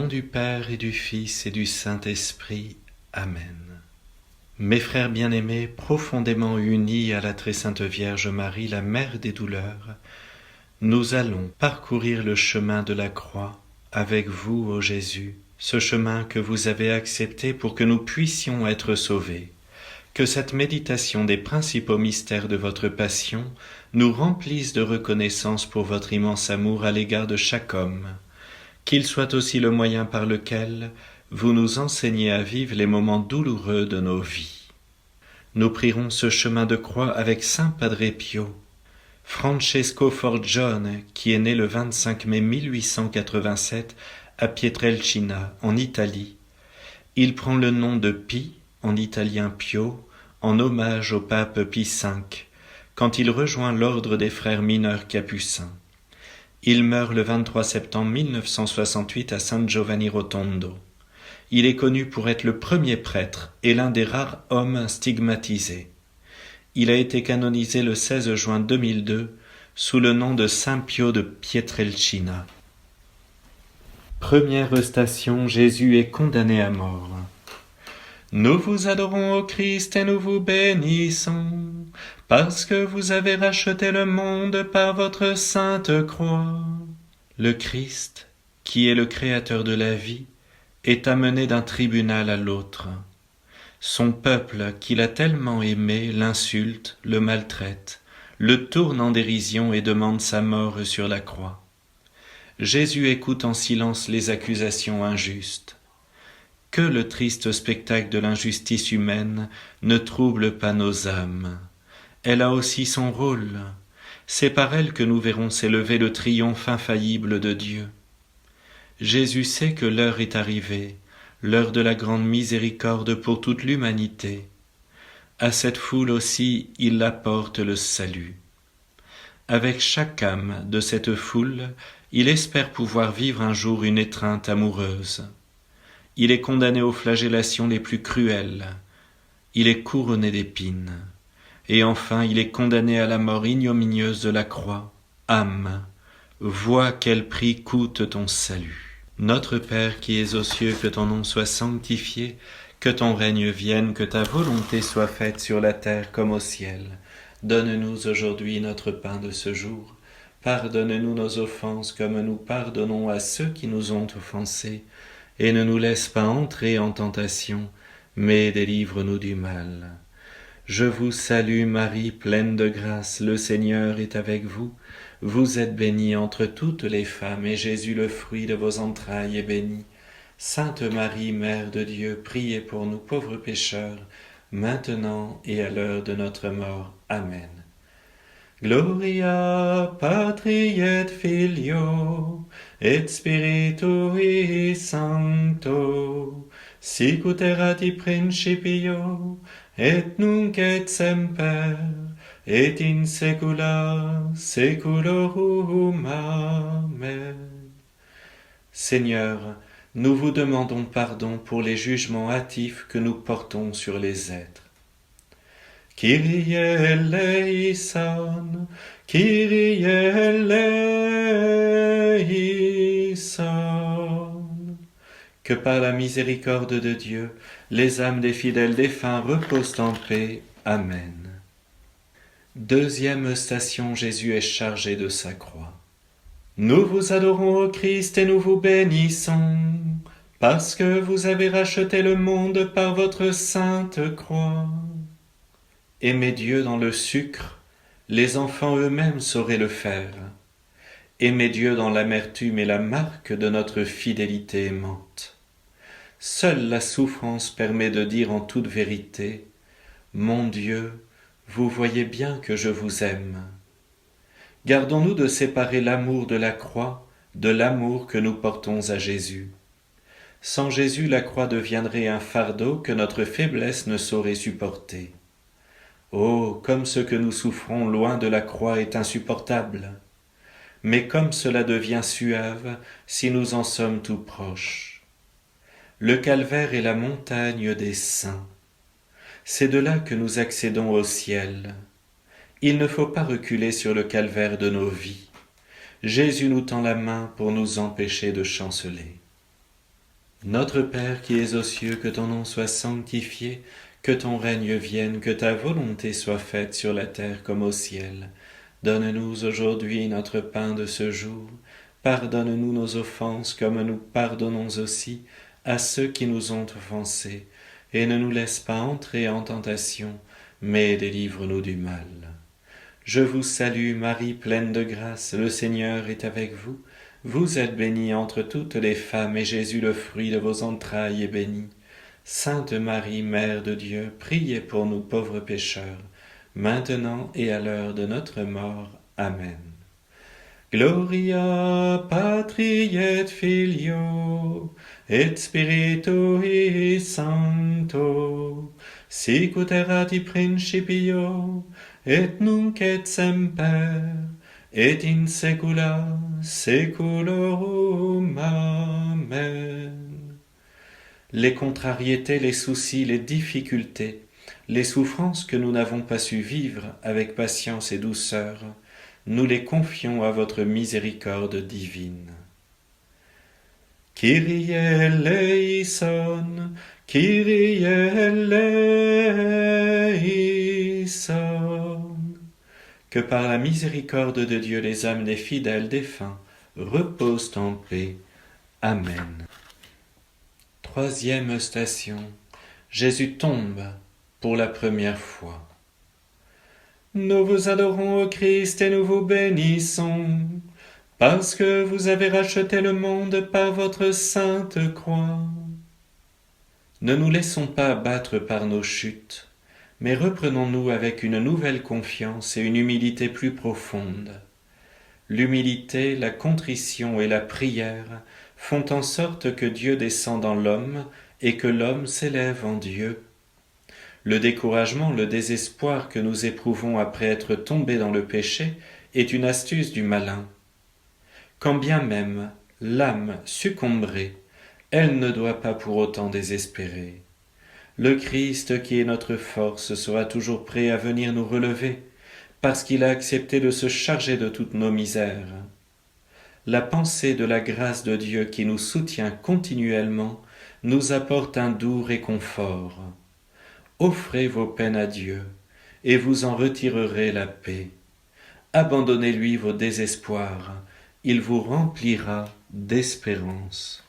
nom du Père et du Fils et du Saint-Esprit. Amen. Mes frères bien-aimés, profondément unis à la très sainte Vierge Marie, la Mère des douleurs, nous allons parcourir le chemin de la croix avec vous, ô Jésus, ce chemin que vous avez accepté pour que nous puissions être sauvés. Que cette méditation des principaux mystères de votre passion nous remplisse de reconnaissance pour votre immense amour à l'égard de chaque homme, qu'il soit aussi le moyen par lequel vous nous enseignez à vivre les moments douloureux de nos vies. Nous prierons ce chemin de croix avec Saint Padre Pio, Francesco Forgione, qui est né le 25 mai 1887 à Pietrelcina, en Italie. Il prend le nom de Pie, en italien Pio, en hommage au pape Pie V, quand il rejoint l'ordre des frères mineurs capucins. Il meurt le 23 septembre 1968 à San Giovanni Rotondo. Il est connu pour être le premier prêtre et l'un des rares hommes stigmatisés. Il a été canonisé le 16 juin 2002 sous le nom de Saint Pio de Pietrelcina. Première station, Jésus est condamné à mort. Nous vous adorons, ô Christ, et nous vous bénissons, parce que vous avez racheté le monde par votre sainte croix. Le Christ, qui est le créateur de la vie, est amené d'un tribunal à l'autre. Son peuple, qu'il a tellement aimé, l'insulte, le maltraite, le tourne en dérision et demande sa mort sur la croix. Jésus écoute en silence les accusations injustes. Que le triste spectacle de l'injustice humaine ne trouble pas nos âmes. Elle a aussi son rôle. C'est par elle que nous verrons s'élever le triomphe infaillible de Dieu. Jésus sait que l'heure est arrivée, l'heure de la grande miséricorde pour toute l'humanité. À cette foule aussi, il apporte le salut. Avec chaque âme de cette foule, il espère pouvoir vivre un jour une étreinte amoureuse. Il est condamné aux flagellations les plus cruelles. Il est couronné d'épines. Et enfin, il est condamné à la mort ignominieuse de la croix. Âme, vois quel prix coûte ton salut. Notre Père qui es aux cieux, que ton nom soit sanctifié, que ton règne vienne, que ta volonté soit faite sur la terre comme au ciel. Donne-nous aujourd'hui notre pain de ce jour. Pardonne-nous nos offenses comme nous pardonnons à ceux qui nous ont offensés. Et ne nous laisse pas entrer en tentation, mais délivre-nous du mal. Je vous salue Marie, pleine de grâce, le Seigneur est avec vous. Vous êtes bénie entre toutes les femmes, et Jésus, le fruit de vos entrailles, est béni. Sainte Marie, Mère de Dieu, priez pour nous pauvres pécheurs, maintenant et à l'heure de notre mort. Amen. Gloria Patri et Filio et Spiritui Sancto, sic ut erat in principio, et nunc et semper, et in saecula saeculorum. Amen. Seigneur, nous vous demandons pardon pour les jugements hâtifs que nous portons sur les êtres. Kyrie eleison, Kyrie eleison. Que par la miséricorde de Dieu, les âmes des fidèles défunts reposent en paix. Amen. Deuxième station, Jésus est chargé de sa croix. Nous vous adorons, ô Christ, et nous vous bénissons, parce que vous avez racheté le monde par votre sainte croix. Aimer Dieu dans le sucre, les enfants eux-mêmes sauraient le faire. Aimer Dieu dans l'amertume est la marque de notre fidélité aimante. Seule la souffrance permet de dire en toute vérité « Mon Dieu, vous voyez bien que je vous aime ». Gardons-nous de séparer l'amour de la croix de l'amour que nous portons à Jésus. Sans Jésus, la croix deviendrait un fardeau que notre faiblesse ne saurait supporter. Oh, comme ce que nous souffrons loin de la croix est insupportable, mais comme cela devient suave si nous en sommes tout proches. Le calvaire est la montagne des saints. C'est de là que nous accédons au ciel. Il ne faut pas reculer sur le calvaire de nos vies. Jésus nous tend la main pour nous empêcher de chanceler. Notre Père qui es aux cieux, que ton nom soit sanctifié, que ton règne vienne, que ta volonté soit faite sur la terre comme au ciel. Donne-nous aujourd'hui notre pain de ce jour. Pardonne-nous nos offenses comme nous pardonnons aussi à ceux qui nous ont offensés. Et ne nous laisse pas entrer en tentation, mais délivre-nous du mal. Je vous salue Marie, pleine de grâce, le Seigneur est avec vous. Vous êtes bénie entre toutes les femmes, et Jésus, le fruit de vos entrailles, est béni. Sainte Marie, Mère de Dieu, priez pour nous pauvres pécheurs, maintenant et à l'heure de notre mort. Amen. Gloria Patri et Filio et Spiritui Sancto, sic ut erat in principio et nunc et semper et in saecula saeculorum. Amen. Les contrariétés, les soucis, les difficultés, les souffrances que nous n'avons pas su vivre avec patience et douceur, nous les confions à votre miséricorde divine. Kyrie eleison, Kyrie eleison. Que par la miséricorde de Dieu les âmes des fidèles défunts reposent en paix. Amen. Troisième station. Jésus tombe pour la première fois. Nous vous adorons, ô Christ, et nous vous bénissons, parce que vous avez racheté le monde par votre sainte croix. Ne nous laissons pas abattre par nos chutes, mais reprenons-nous avec une nouvelle confiance et une humilité plus profonde. L'humilité, la contrition et la prière font en sorte que Dieu descend dans l'homme et que l'homme s'élève en Dieu. Le découragement, le désespoir que nous éprouvons après être tombés dans le péché est une astuce du malin. Quand bien même l'âme succomberait, elle ne doit pas pour autant désespérer. Le Christ qui est notre force sera toujours prêt à venir nous relever, parce qu'il a accepté de se charger de toutes nos misères. La pensée de la grâce de Dieu qui nous soutient continuellement nous apporte un doux réconfort. Offrez vos peines à Dieu, et vous en retirerez la paix. Abandonnez-lui vos désespoirs, il vous remplira d'espérance.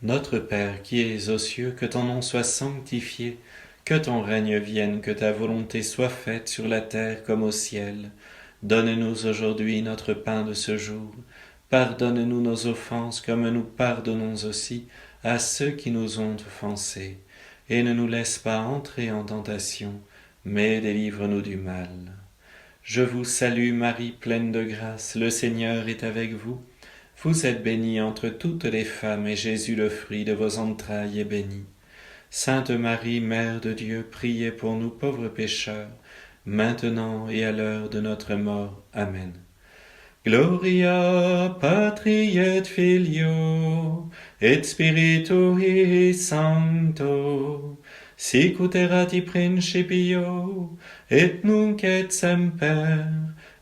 Notre Père qui es aux cieux, que ton nom soit sanctifié, que ton règne vienne, que ta volonté soit faite sur la terre comme au ciel. Donne-nous aujourd'hui notre pain de ce jour. Pardonne-nous nos offenses comme nous pardonnons aussi à ceux qui nous ont offensés. Et ne nous laisse pas entrer en tentation, mais délivre-nous du mal. Je vous salue Marie, pleine de grâce, le Seigneur est avec vous. Vous êtes bénie entre toutes les femmes, et Jésus, le fruit de vos entrailles, est béni. Sainte Marie, Mère de Dieu, priez pour nous pauvres pécheurs, maintenant et à l'heure de notre mort. Amen. Gloria Patri et Filio et Spiritui Sancto, sic ut erat in principio et nunc et semper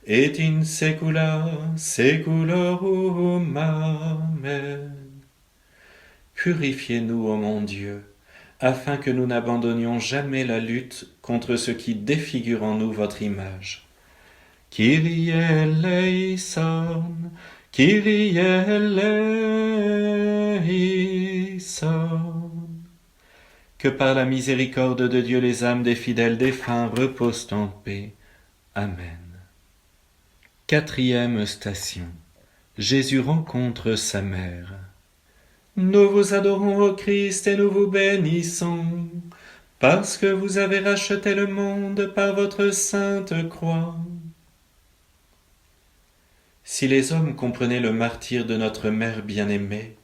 et in saecula saeculorum. Amen. Purifiez-nous, ô mon Dieu, afin que nous n'abandonnions jamais la lutte contre ce qui défigure en nous votre image. Kyrie eleison, Kyrie eleison. Que par la miséricorde de Dieu les âmes des fidèles défunts reposent en paix. Amen. Quatrième station. Jésus rencontre sa mère. Nous vous adorons, ô Christ, et nous vous bénissons, parce que vous avez racheté le monde par votre sainte croix. Si les hommes comprenaient le martyre de notre mère bien-aimée,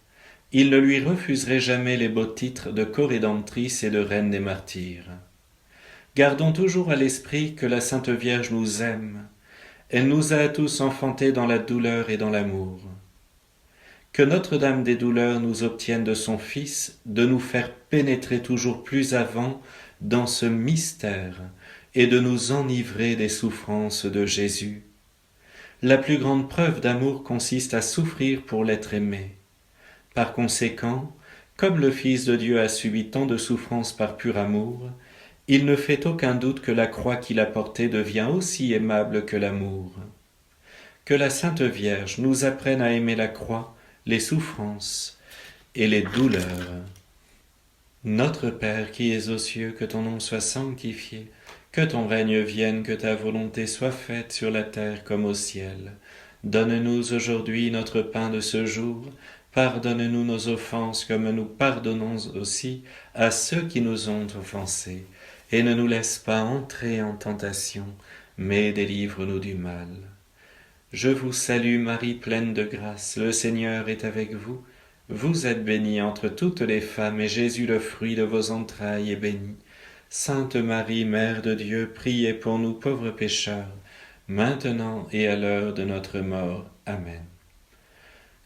ils ne lui refuseraient jamais les beaux titres de corédemptrice et de reine des martyrs. Gardons toujours à l'esprit que la Sainte Vierge nous aime. Elle nous a tous enfantés dans la douleur et dans l'amour. Que Notre-Dame des douleurs nous obtienne de son Fils de nous faire pénétrer toujours plus avant dans ce mystère et de nous enivrer des souffrances de Jésus. La plus grande preuve d'amour consiste à souffrir pour l'être aimé. Par conséquent, Comme le Fils de Dieu a subi tant de souffrances par pur amour, il ne fait aucun doute que la croix qu'il a portée devient aussi aimable que l'amour. Que la Sainte Vierge nous apprenne à aimer la croix, les souffrances et les douleurs. Notre Père qui es aux cieux, que ton nom soit sanctifié, que ton règne vienne, que ta volonté soit faite sur la terre comme au ciel. Donne-nous aujourd'hui notre pain de ce jour. Pardonne-nous nos offenses comme nous pardonnons aussi à ceux qui nous ont offensés. Et ne nous laisse pas entrer en tentation, mais délivre-nous du mal. Je vous salue Marie, pleine de grâce, le Seigneur est avec vous. Vous êtes bénie entre toutes les femmes, et Jésus, le fruit de vos entrailles, est béni. Sainte Marie, Mère de Dieu, priez pour nous pauvres pécheurs, maintenant et à l'heure de notre mort. Amen.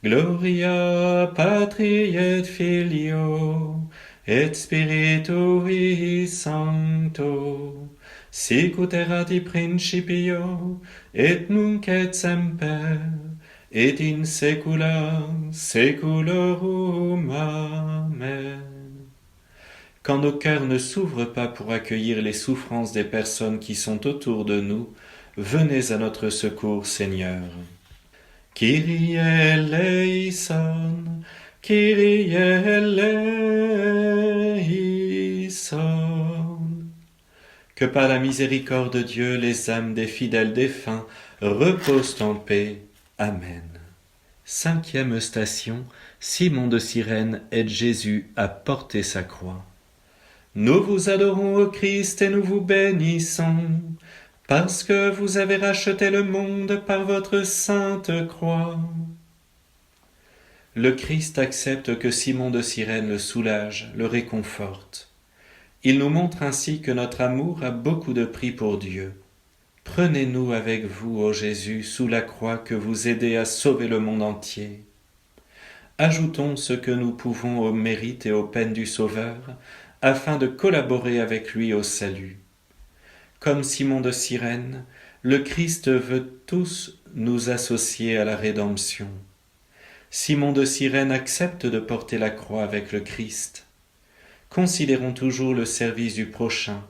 Gloria Patri et Filio, et Spiritui Sancto, sic ut erat in principio, et nunc et semper, et in saecula saeculorum. Amen. Quand nos cœurs ne s'ouvrent pas pour accueillir les souffrances des personnes qui sont autour de nous, venez à notre secours, Seigneur. Kyrie eleison, Kyrie eleison. Que par la miséricorde de Dieu, les âmes des fidèles défunts reposent en paix. Amen. 5e station, Simon de Cyrène aide Jésus à porter sa croix. Nous vous adorons, ô Christ, et nous vous bénissons, parce que vous avez racheté le monde par votre sainte croix. Le Christ accepte que Simon de Cyrène le soulage, le réconforte. Il nous montre ainsi que notre amour a beaucoup de prix pour Dieu. Prenez-nous avec vous, ô Jésus, sous la croix que vous aidez à sauver le monde entier. Ajoutons ce que nous pouvons aux mérites et aux peines du Sauveur, afin de collaborer avec lui au salut. Comme Simon de Cyrène, le Christ veut tous nous associer à la rédemption. Simon de Cyrène accepte de porter la croix avec le Christ. Considérons toujours le service du prochain,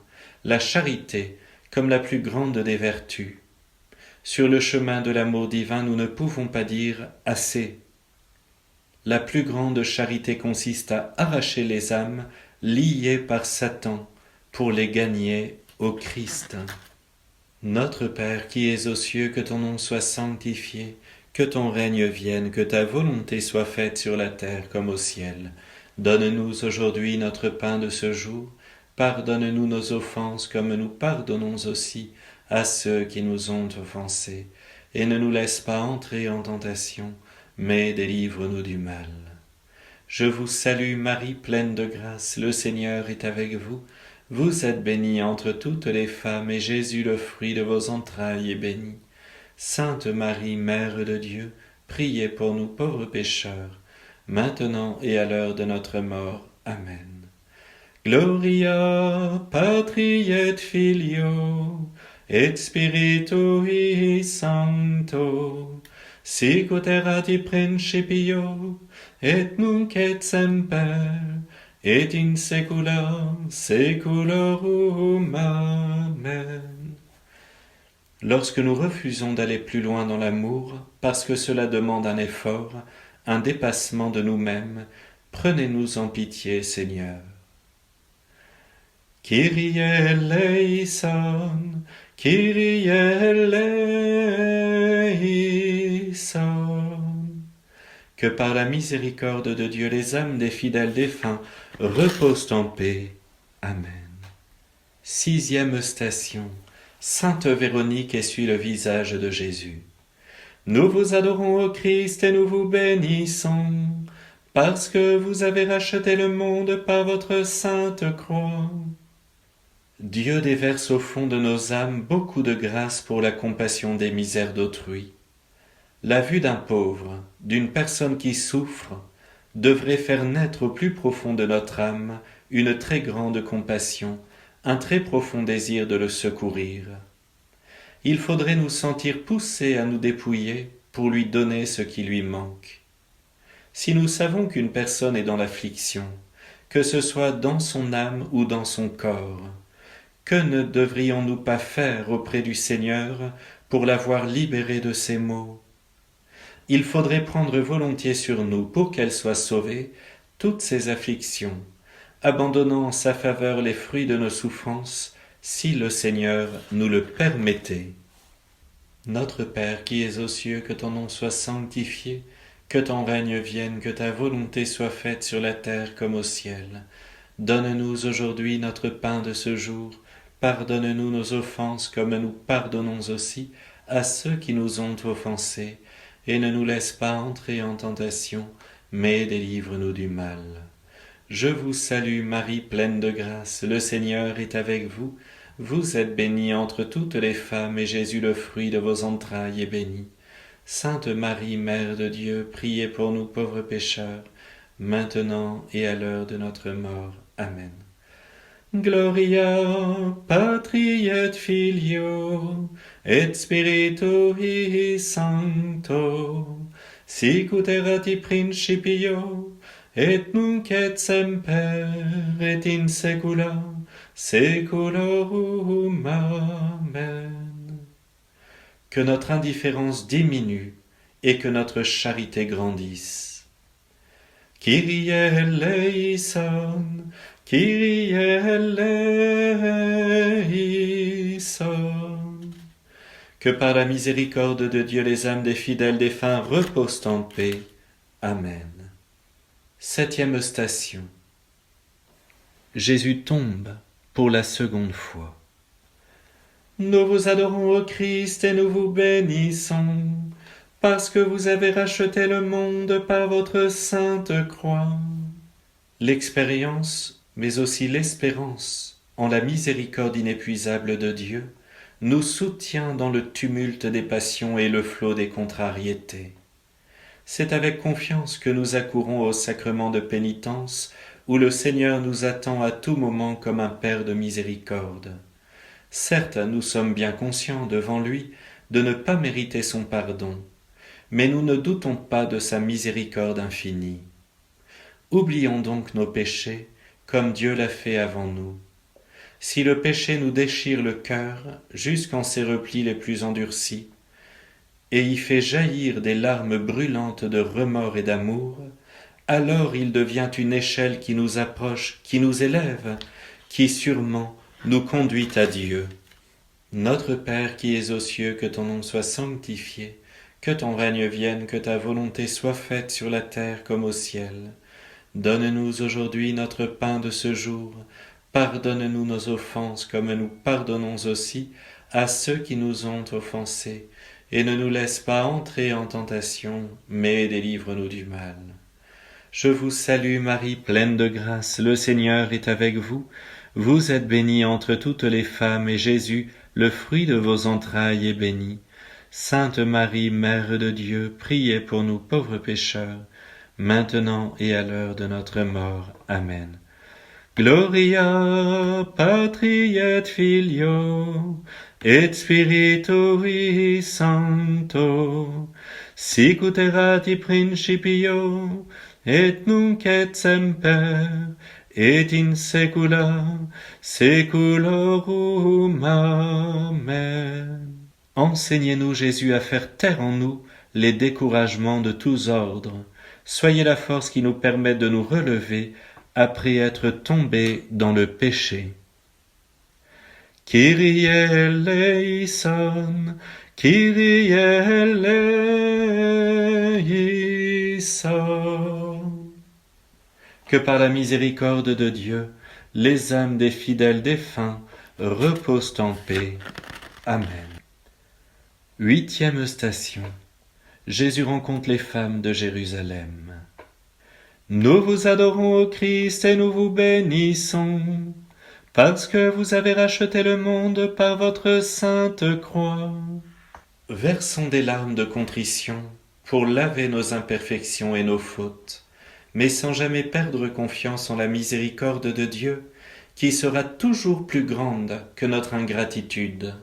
la charité, comme la plus grande des vertus. Sur le chemin de l'amour divin, nous ne pouvons pas dire « assez ». La plus grande charité consiste à arracher les âmes liées par Satan pour les gagner au Christ. Notre Père qui es aux cieux, que ton nom soit sanctifié, que ton règne vienne, que ta volonté soit faite sur la terre comme au ciel. Donne-nous aujourd'hui notre pain de ce jour. Pardonne-nous nos offenses comme nous pardonnons aussi à ceux qui nous ont offensés. Et ne nous laisse pas entrer en tentation, mais délivre-nous du mal. Je vous salue Marie, pleine de grâce, le Seigneur est avec vous. Vous êtes bénie entre toutes les femmes, et Jésus, le fruit de vos entrailles, est béni. Sainte Marie, Mère de Dieu, priez pour nous pauvres pécheurs, maintenant et à l'heure de notre mort. Amen. Gloria Patri et Filio, et Spiritui Sancto, sic ut erat in principio, et nunc et semper, et in saecula saeculorum. Amen. Lorsque nous refusons d'aller plus loin dans l'amour, parce que cela demande un effort, un dépassement de nous-mêmes, prenez-nous en pitié, Seigneur. Kyrie eleison, Kyrie eleison. Que par la miséricorde de Dieu, les âmes des fidèles défunts reposent en paix. Amen. 6e station. Sainte Véronique essuie le visage de Jésus. Nous vous adorons, ô Christ, et nous vous bénissons, parce que vous avez racheté le monde par votre sainte croix. Dieu déverse au fond de nos âmes beaucoup de grâce pour la compassion des misères d'autrui. La vue d'un pauvre, d'une personne qui souffre, devrait faire naître au plus profond de notre âme une très grande compassion, un très profond désir de le secourir. Il faudrait nous sentir poussés à nous dépouiller pour lui donner ce qui lui manque. Si nous savons qu'une personne est dans l'affliction, que ce soit dans son âme ou dans son corps, que ne devrions-nous pas faire auprès du Seigneur pour l'avoir libérée de ces maux? Il faudrait prendre volontiers sur nous, pour qu'elle soit sauvée, toutes ces afflictions, abandonnant en sa faveur les fruits de nos souffrances, si le Seigneur nous le permettait. Notre Père qui es aux cieux, que ton nom soit sanctifié, que ton règne vienne, que ta volonté soit faite sur la terre comme au ciel. Donne-nous aujourd'hui notre pain de ce jour. Pardonne-nous nos offenses comme nous pardonnons aussi à ceux qui nous ont offensés. Et ne nous laisse pas entrer en tentation, mais délivre-nous du mal. Je vous salue Marie, pleine de grâce, le Seigneur est avec vous. Vous êtes bénie entre toutes les femmes, et Jésus, le fruit de vos entrailles, est béni. Sainte Marie, Mère de Dieu, priez pour nous pauvres pécheurs, maintenant et à l'heure de notre mort. Amen. Gloria Patri et Filio et Spiritui Sancto, sic ut erat in principio et nunc et semper et in saecula saeculorum. Amen. Que notre indifférence diminue et que notre charité grandisse. Kyrie eleison, Kyrie eleison. Que par la miséricorde de Dieu les âmes des fidèles défunts reposent en paix. Amen. 7e station. Jésus tombe pour la seconde fois. Nous vous adorons, ô Christ, et nous vous bénissons, parce que vous avez racheté le monde par votre sainte croix. L'expérience, mais aussi l'espérance en la miséricorde inépuisable de Dieu, nous soutient dans le tumulte des passions et le flot des contrariétés. C'est avec confiance que nous accourons au sacrement de pénitence, où le Seigneur nous attend à tout moment comme un Père de miséricorde. Certes, nous sommes bien conscients devant lui de ne pas mériter son pardon, mais nous ne doutons pas de sa miséricorde infinie. Oublions donc nos péchés, comme Dieu l'a fait avant nous. Si le péché nous déchire le cœur jusqu'en ses replis les plus endurcis, et y fait jaillir des larmes brûlantes de remords et d'amour, alors il devient une échelle qui nous approche, qui nous élève, qui sûrement nous conduit à Dieu. Notre Père qui es aux cieux, que ton nom soit sanctifié, que ton règne vienne, que ta volonté soit faite sur la terre comme au ciel. Donne-nous aujourd'hui notre pain de ce jour. Pardonne-nous nos offenses comme nous pardonnons aussi à ceux qui nous ont offensés. Et ne nous laisse pas entrer en tentation, mais délivre-nous du mal. Je vous salue Marie, pleine de grâce, le Seigneur est avec vous. Vous êtes bénie entre toutes les femmes, et Jésus, le fruit de vos entrailles, est béni. Sainte Marie, Mère de Dieu, priez pour nous pauvres pécheurs, maintenant et à l'heure de notre mort. Amen. Gloria Patri et Filio et Spiritui Sancto, sic ut erat in principio et nunc et semper et in saecula saeculorum. Amen. Enseignez-nous, Jésus, à faire taire en nous les découragements de tous ordres. Soyez la force qui nous permet de nous relever après être tombés dans le péché. Kyrie eleison, Kyrie eleison. Que par la miséricorde de Dieu, les âmes des fidèles défunts reposent en paix. Amen. 8e station. Jésus rencontre les femmes de Jérusalem. Nous vous adorons, ô Christ, et nous vous bénissons, parce que vous avez racheté le monde par votre sainte croix. Versons des larmes de contrition pour laver nos imperfections et nos fautes, mais sans jamais perdre confiance en la miséricorde de Dieu, qui sera toujours plus grande que notre ingratitude.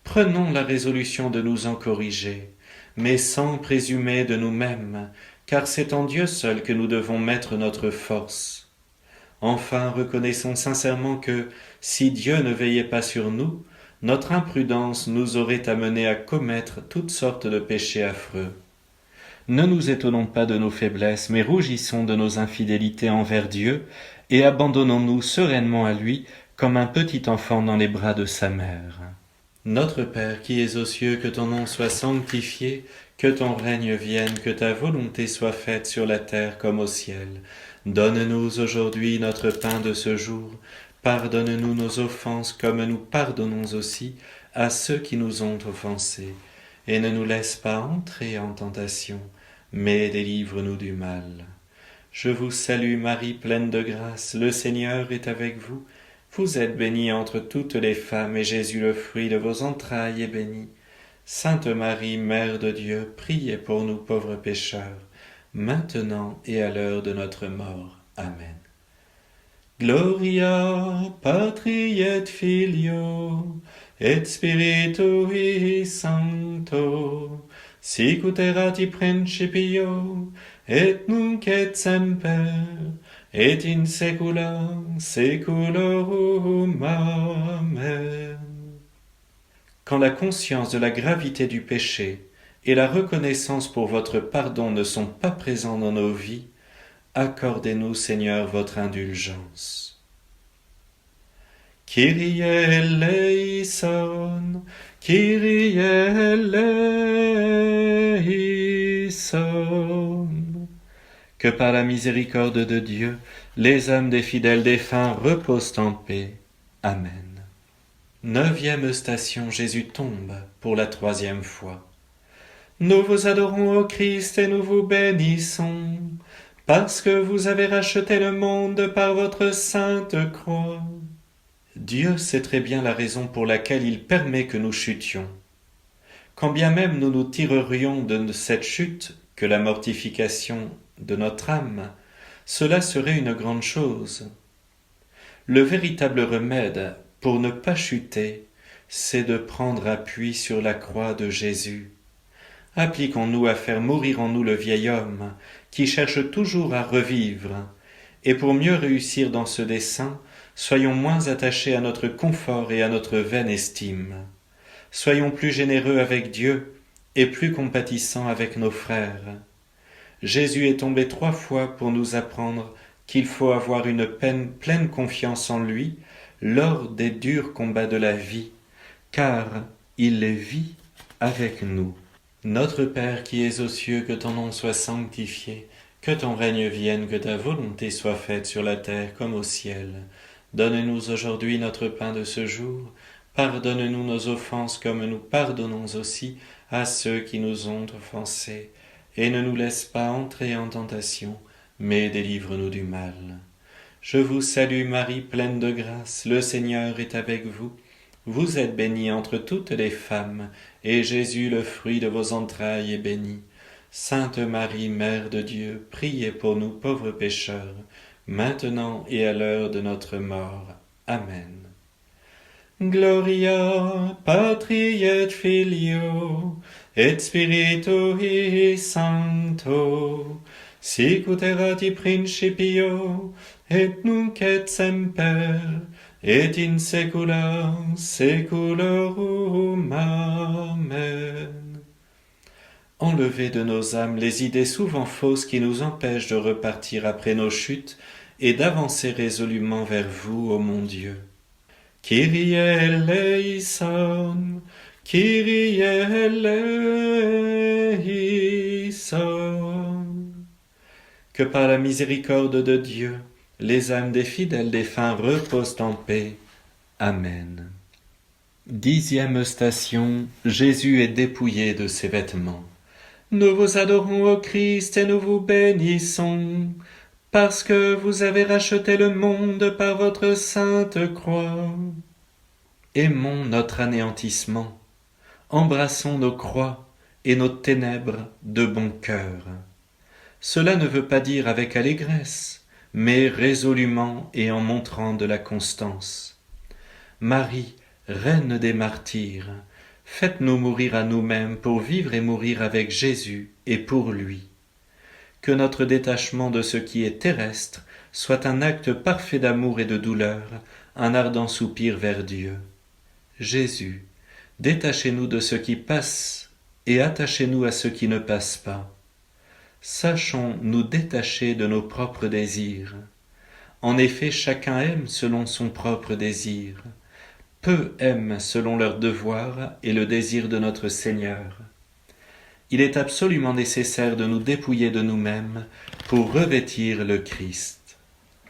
Prenons la résolution de nous en corriger, mais sans présumer de nous-mêmes, car c'est en Dieu seul que nous devons mettre notre force. Enfin, reconnaissons sincèrement que, si Dieu ne veillait pas sur nous, notre imprudence nous aurait amenés à commettre toutes sortes de péchés affreux. Ne nous étonnons pas de nos faiblesses, mais rougissons de nos infidélités envers Dieu, et abandonnons-nous sereinement à lui, comme un petit enfant dans les bras de sa mère. Notre Père qui es aux cieux, que ton nom soit sanctifié, que ton règne vienne, que ta volonté soit faite sur la terre comme au ciel. Donne-nous aujourd'hui notre pain de ce jour. Pardonne-nous nos offenses comme nous pardonnons aussi à ceux qui nous ont offensés. Et ne nous laisse pas entrer en tentation, mais délivre-nous du mal. Je vous salue Marie, pleine de grâce, le Seigneur est avec vous. Vous êtes bénie entre toutes les femmes, et Jésus, le fruit de vos entrailles, est béni. Sainte Marie, Mère de Dieu, priez pour nous pauvres pécheurs, maintenant et à l'heure de notre mort. Amen. Gloria Patri et Filio et Spiritui Sancto, sic ut erat in principio et nunc et semper et in saecula saeculorum. Amen. Quand la conscience de la gravité du péché et la reconnaissance pour votre pardon ne sont pas présents dans nos vies, accordez-nous, Seigneur, votre indulgence. Kyrie eleison, Kyrie eleison. Que par la miséricorde de Dieu, les âmes des fidèles défunts reposent en paix. Amen. 9e station, Jésus tombe pour la 3e fois. Nous vous adorons, ô Christ, et nous vous bénissons, parce que vous avez racheté le monde par votre sainte croix. Dieu sait très bien la raison pour laquelle il permet que nous chutions. Quand bien même nous nous tirerions de cette chute que la mortification de notre âme, cela serait une grande chose. Le véritable remède pour ne pas chuter, c'est de prendre appui sur la croix de Jésus. Appliquons-nous à faire mourir en nous le vieil homme qui cherche toujours à revivre, et pour mieux réussir dans ce dessein, soyons moins attachés à notre confort et à notre vaine estime. Soyons plus généreux avec Dieu et plus compatissants avec nos frères. Jésus est tombé 3 fois pour nous apprendre qu'il faut avoir une pleine confiance en lui lors des durs combats de la vie, car il les vit avec nous. Notre Père qui es aux cieux, que ton nom soit sanctifié, que ton règne vienne, que ta volonté soit faite sur la terre comme au ciel. Donne-nous aujourd'hui notre pain de ce jour. Pardonne-nous nos offenses comme nous pardonnons aussi à ceux qui nous ont offensés. Et ne nous laisse pas entrer en tentation, mais délivre-nous du mal. Je vous salue Marie, pleine de grâce, le Seigneur est avec vous. Vous êtes bénie entre toutes les femmes, et Jésus, le fruit de vos entrailles, est béni. Sainte Marie, Mère de Dieu, priez pour nous pauvres pécheurs, maintenant et à l'heure de notre mort. Amen. Gloria Patri et Filio et Spiritui Sancto, sic ut erat in principio et nunc et semper et in saecula saeculorum. Amen. Enlevez de nos âmes les idées souvent fausses qui nous empêchent de repartir après nos chutes et d'avancer résolument vers vous, ô mon Dieu. Kyrie eleison, Kyrie eleison. Que par la miséricorde de Dieu, les âmes des fidèles défunts reposent en paix. Amen. 10e station, Jésus est dépouillé de ses vêtements. Nous vous adorons, ô Christ, et nous vous bénissons, parce que vous avez racheté le monde par votre sainte croix. Aimons notre anéantissement, embrassons nos croix et nos ténèbres de bon cœur. Cela ne veut pas dire avec allégresse, mais résolument et en montrant de la constance. Marie, Reine des martyrs, faites-nous mourir à nous-mêmes pour vivre et mourir avec Jésus et pour lui. que notre détachement de ce qui est terrestre soit un acte parfait d'amour et de douleur, un ardent soupir vers Dieu. Jésus, détachez-nous de ce qui passe et attachez-nous à ce qui ne passe pas. Sachons nous détacher de nos propres désirs. En effet, chacun aime selon son propre désir. Peu aiment selon leur devoir et le désir de notre Seigneur. Il est absolument nécessaire de nous dépouiller de nous-mêmes pour revêtir le Christ.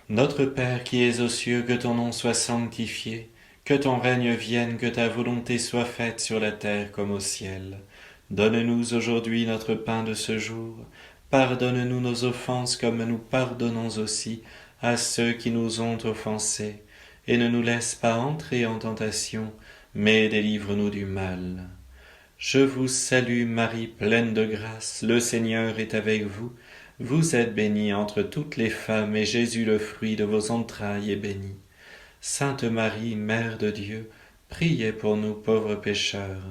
Notre Père qui es aux cieux, que ton nom soit sanctifié, que ton règne vienne, que ta volonté soit faite sur la terre comme au ciel. Donne-nous aujourd'hui notre pain de ce jour. Pardonne-nous nos offenses comme nous pardonnons aussi à ceux qui nous ont offensés. Et ne nous laisse pas entrer en tentation, mais délivre-nous du mal. Je vous salue Marie, pleine de grâce, le Seigneur est avec vous. Vous êtes bénie entre toutes les femmes, et Jésus, le fruit de vos entrailles, est béni. Sainte Marie, Mère de Dieu, priez pour nous pauvres pécheurs,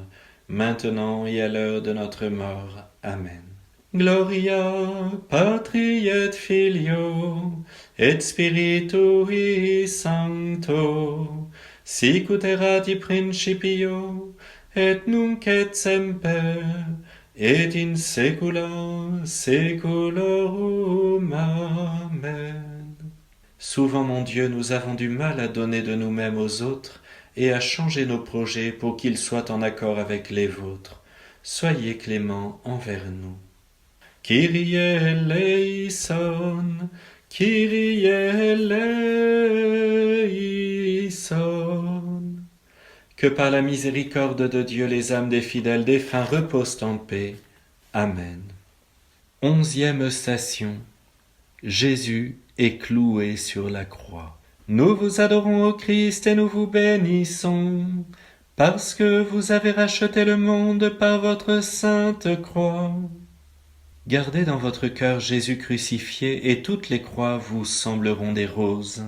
maintenant et à l'heure de notre mort. Amen. Gloria Patri et Filio et Spiritui Sancto, sic ut erat in principio et nunc et semper et in saecula saeculorum. Amen. Souvent, mon Dieu, nous avons du mal à donner de nous-mêmes aux autres et à changer nos projets pour qu'ils soient en accord avec les vôtres. Soyez clément envers nous. Kyrie eleison, Kyrie eleison. Que par la miséricorde de Dieu les âmes des fidèles défunts reposent en paix. Amen. 11e station. Jésus est cloué sur la croix. Nous vous adorons, ô Christ, et nous vous bénissons, parce que vous avez racheté le monde par votre sainte croix. Gardez dans votre cœur Jésus crucifié, et toutes les croix vous sembleront des roses.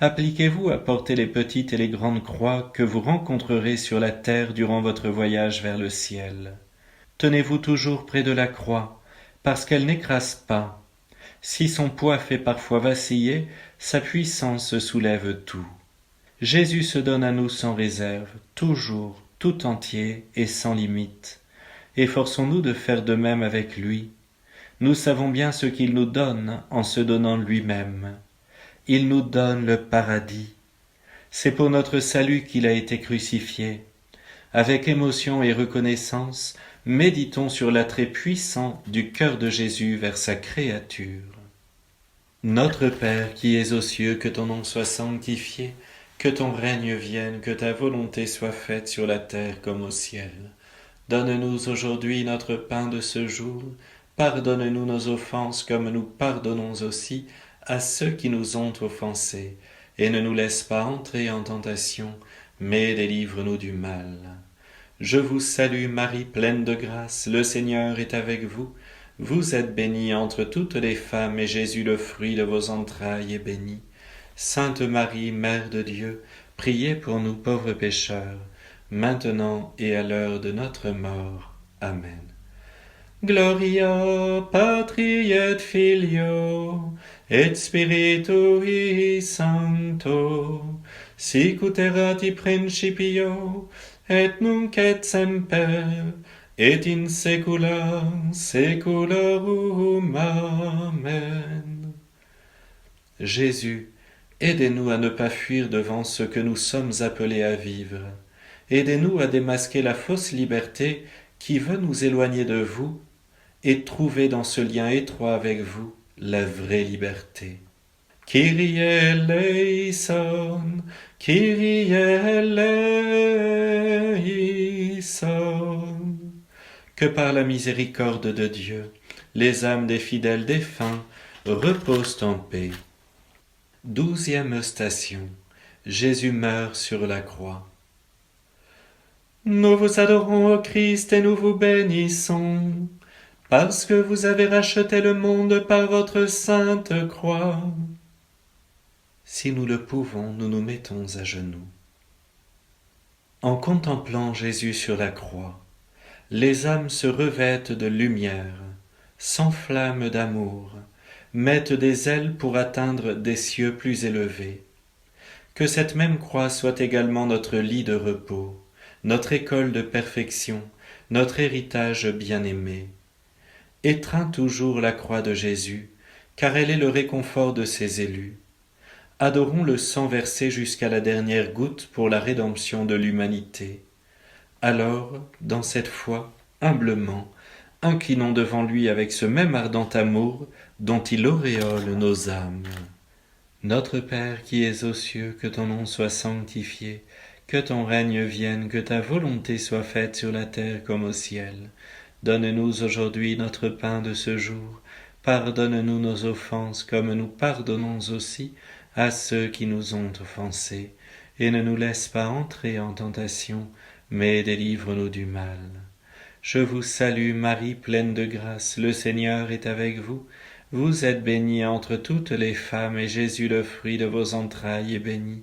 Appliquez-vous à porter les petites et les grandes croix que vous rencontrerez sur la terre durant votre voyage vers le ciel. Tenez-vous toujours près de la croix, parce qu'elle n'écrase pas. Si son poids fait parfois vaciller, sa puissance soulève tout. Jésus se donne à nous sans réserve, toujours, tout entier et sans limite. Efforçons-nous de faire de même avec lui. Nous savons bien ce qu'il nous donne en se donnant lui-même. Il nous donne le paradis. C'est pour notre salut qu'il a été crucifié. Avec émotion et reconnaissance, méditons sur l'attrait puissant du cœur de Jésus vers sa créature. Notre Père qui es aux cieux, que ton nom soit sanctifié, que ton règne vienne, que ta volonté soit faite sur la terre comme au ciel. Donne-nous aujourd'hui notre pain de ce jour. Pardonne-nous nos offenses comme nous pardonnons aussi à ceux qui nous ont offensés. Et ne nous laisse pas entrer en tentation, mais délivre-nous du mal. Je vous salue Marie, pleine de grâce, le Seigneur est avec vous. Vous êtes bénie entre toutes les femmes, et Jésus, le fruit de vos entrailles, est béni. Sainte Marie, Mère de Dieu, priez pour nous pauvres pécheurs, maintenant et à l'heure de notre mort. Amen. Gloria Patri et Filio et Spiritui Sancto, sic ut erat in principio et nunc et semper et in saecula saeculorum. Amen. Jésus, aidez-nous à ne pas fuir devant ce que nous sommes appelés à vivre. Aidez-nous à démasquer la fausse liberté qui veut nous éloigner de vous et trouver dans ce lien étroit avec vous la vraie liberté. Kyrie eleison, Kyrie eleison. Que par la miséricorde de Dieu, les âmes des fidèles défunts reposent en paix. 12e station. Jésus meurt sur la croix. Nous vous adorons, ô Christ, et nous vous bénissons, parce que vous avez racheté le monde par votre sainte croix. Si nous le pouvons, nous nous mettons à genoux. En contemplant Jésus sur la croix, les âmes se revêtent de lumière, s'enflamment d'amour, mettent des ailes pour atteindre des cieux plus élevés. Que cette même croix soit également notre lit de repos, notre école de perfection, notre héritage bien-aimé. Étreins toujours la croix de Jésus, car elle est le réconfort de ses élus. Adorons le sang versé jusqu'à la dernière goutte pour la rédemption de l'humanité. Alors, dans cette foi, humblement, inclinons devant lui avec ce même ardent amour dont il auréole nos âmes. Notre Père qui es aux cieux, que ton nom soit sanctifié, que ton règne vienne, que ta volonté soit faite sur la terre comme au ciel. Donne-nous aujourd'hui notre pain de ce jour. Pardonne-nous nos offenses comme nous pardonnons aussi à ceux qui nous ont offensés. Et ne nous laisse pas entrer en tentation, mais délivre-nous du mal. Je vous salue Marie, pleine de grâce, le Seigneur est avec vous. Vous êtes bénie entre toutes les femmes, et Jésus, le fruit de vos entrailles, est béni.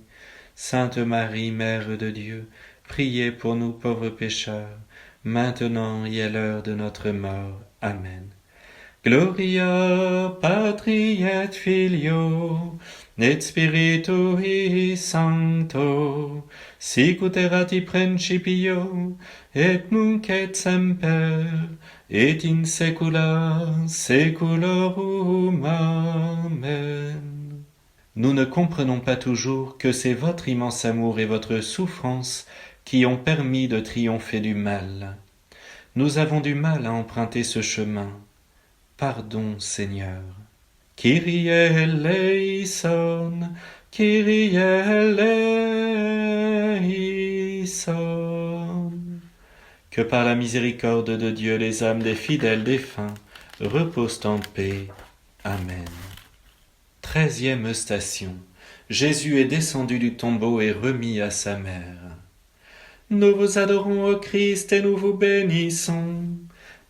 Sainte Marie, Mère de Dieu, priez pour nous pauvres pécheurs, maintenant et à l'heure de notre mort. Amen. Gloria Patri et Filio, et Spiritui Sancto, sicut erat in principio, et nunc et semper, et in saecula saeculorum. Amen. Nous ne comprenons pas toujours que c'est votre immense amour et votre souffrance qui ont permis de triompher du mal. Nous avons du mal à emprunter ce chemin. Pardon, Seigneur. Kyrie eleison, Kyrie eleison. Que par la miséricorde de Dieu les âmes des fidèles défunts reposent en paix. Amen. 13e station. Jésus est descendu du tombeau et remis à sa mère. Nous vous adorons, ô Christ, et nous vous bénissons,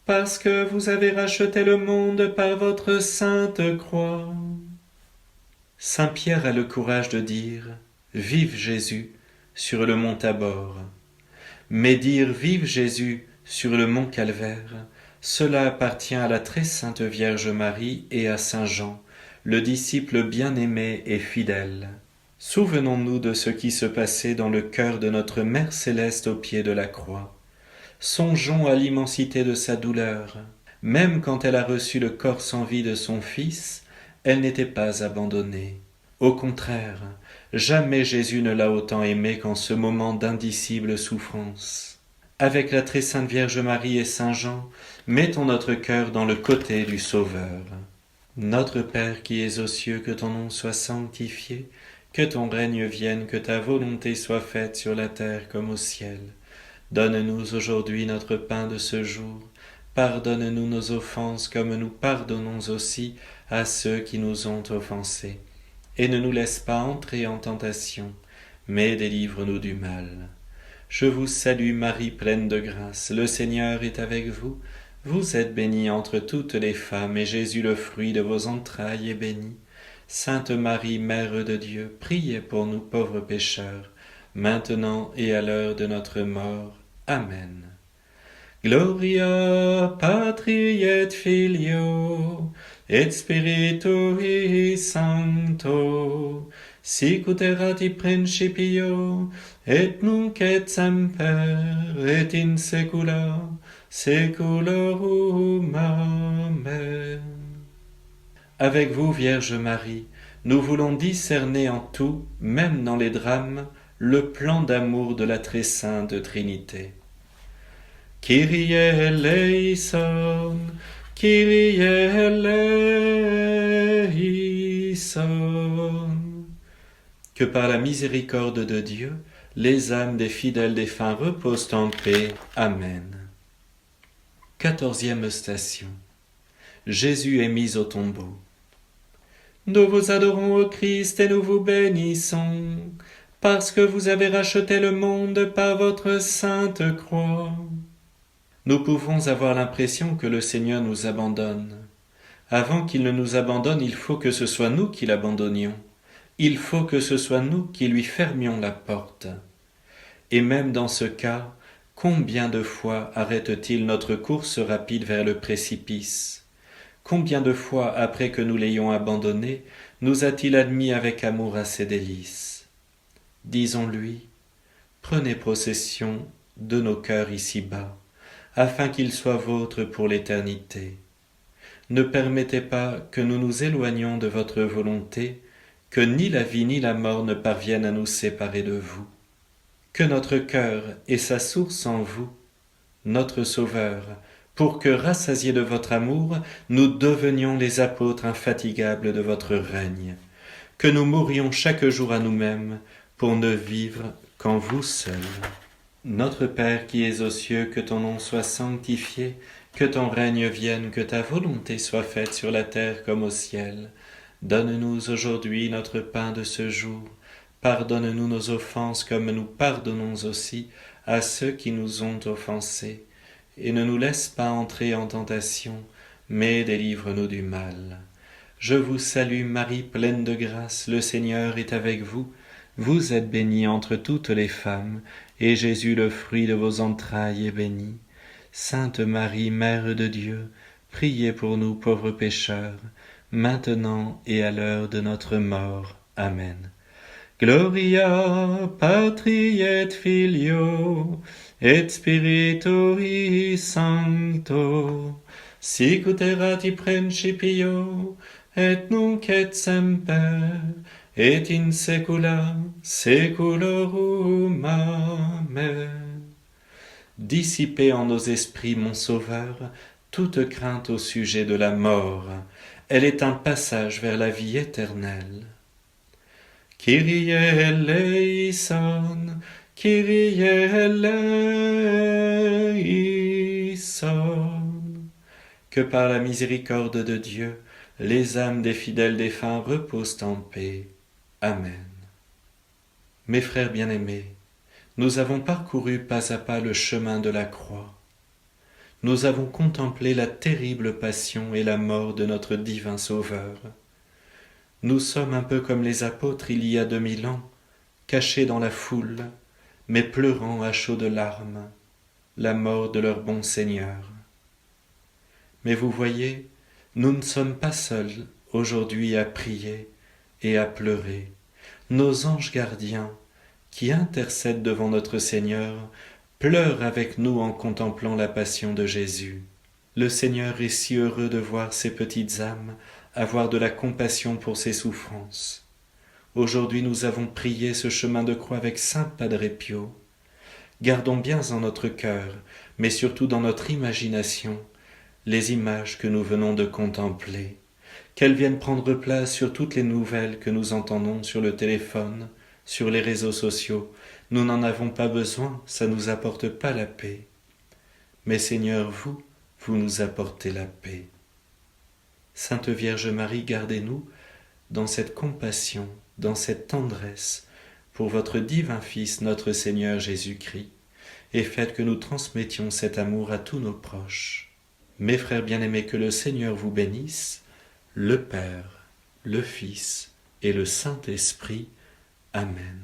parce que vous avez racheté le monde par votre sainte croix. Saint Pierre a le courage de dire « Vive Jésus » sur le mont Tabor. Mais dire « Vive Jésus » sur le mont Calvaire, cela appartient à la très sainte Vierge Marie et à Saint Jean, le disciple bien-aimé et fidèle. Souvenons-nous de ce qui se passait dans le cœur de notre Mère Céleste au pied de la croix. Songeons à l'immensité de sa douleur. Même quand elle a reçu le corps sans vie de son Fils, elle n'était pas abandonnée. Au contraire, jamais Jésus ne l'a autant aimée qu'en ce moment d'indicible souffrance. Avec la très sainte Vierge Marie et Saint Jean, mettons notre cœur dans le côté du Sauveur. Notre Père qui es aux cieux, que ton nom soit sanctifié, que ton règne vienne, que ta volonté soit faite sur la terre comme au ciel. Donne-nous aujourd'hui notre pain de ce jour. Pardonne-nous nos offenses comme nous pardonnons aussi à ceux qui nous ont offensés. Et ne nous laisse pas entrer en tentation, mais délivre-nous du mal. Je vous salue Marie, pleine de grâce, le Seigneur est avec vous. Vous êtes bénie entre toutes les femmes, et Jésus, le fruit de vos entrailles, est béni. Sainte Marie, Mère de Dieu, priez pour nous pauvres pécheurs, maintenant et à l'heure de notre mort. Amen. Gloria Patri et Filio, et Spiritui Sancto, sicut erat in principio, et nunc et semper, et in saecula saeculorum. Amen. Avec vous, Vierge Marie, nous voulons discerner en tout, même dans les drames, le plan d'amour de la très sainte Trinité. Kyrie eleison, Kyrie eleison. Que par la miséricorde de Dieu, les âmes des fidèles défunts reposent en paix. Amen. 14e station. Jésus est mis au tombeau. Nous vous adorons, ô Christ, et nous vous bénissons, parce que vous avez racheté le monde par votre sainte croix. Nous pouvons avoir l'impression que le Seigneur nous abandonne. Avant qu'il ne nous abandonne, il faut que ce soit nous qui l'abandonnions. Il faut que ce soit nous qui lui fermions la porte. Et même dans ce cas, combien de fois arrête-t-il notre course rapide vers le précipice ? Combien de fois, après que nous l'ayons abandonné, nous a-t-il admis avec amour à ses délices? Disons-lui, prenez possession de nos cœurs ici-bas, afin qu'ils soient vôtres pour l'éternité. Ne permettez pas que nous nous éloignions de votre volonté, que ni la vie ni la mort ne parviennent à nous séparer de vous. Que notre cœur ait sa source en vous, notre Sauveur, pour que, rassasiés de votre amour, nous devenions les apôtres infatigables de votre règne, que nous mourions chaque jour à nous-mêmes pour ne vivre qu'en vous seul. Notre Père qui es aux cieux, que ton nom soit sanctifié, que ton règne vienne, que ta volonté soit faite sur la terre comme au ciel. Donne-nous aujourd'hui notre pain de ce jour. Pardonne-nous nos offenses comme nous pardonnons aussi à ceux qui nous ont offensés. Et ne nous laisse pas entrer en tentation, mais délivre-nous du mal. Je vous salue Marie, pleine de grâce, le Seigneur est avec vous. Vous êtes bénie entre toutes les femmes, et Jésus, le fruit de vos entrailles, est béni. Sainte Marie, Mère de Dieu, priez pour nous pauvres pécheurs, maintenant et à l'heure de notre mort. Amen. Gloria Patri et Filio et Spiritui Sancto, sic ut erat in principio et nunc et semper et in saecula saeculorum. Amen. Dissipez en nos esprits, mon Sauveur, toute crainte au sujet de la mort. Elle est un passage vers la vie éternelle. Kyrie eleison, Kyrie eleison. Que par la miséricorde de Dieu, les âmes des fidèles défunts reposent en paix. Amen. Mes frères bien-aimés, nous avons parcouru pas à pas le chemin de la croix. Nous avons contemplé la terrible passion et la mort de notre divin Sauveur. Nous sommes un peu comme les apôtres il y a 2000 ans, cachés dans la foule, mais pleurant à chaudes larmes la mort de leur bon Seigneur. Mais vous voyez, nous ne sommes pas seuls aujourd'hui à prier et à pleurer. Nos anges gardiens, qui intercèdent devant notre Seigneur, pleurent avec nous en contemplant la passion de Jésus. Le Seigneur est si heureux de voir ces petites âmes avoir de la compassion pour ses souffrances. Aujourd'hui, nous avons prié ce chemin de croix avec saint Padre Pio. Gardons bien en notre cœur, mais surtout dans notre imagination, les images que nous venons de contempler, qu'elles viennent prendre place sur toutes les nouvelles que nous entendons sur le téléphone, sur les réseaux sociaux. Nous n'en avons pas besoin, ça ne nous apporte pas la paix. Mais Seigneur, vous nous apportez la paix. Sainte Vierge Marie, gardez-nous dans cette compassion, dans cette tendresse pour votre divin Fils, notre Seigneur Jésus-Christ, et faites que nous transmettions cet amour à tous nos proches. Mes frères bien-aimés, que le Seigneur vous bénisse, le Père, le Fils et le Saint-Esprit. Amen.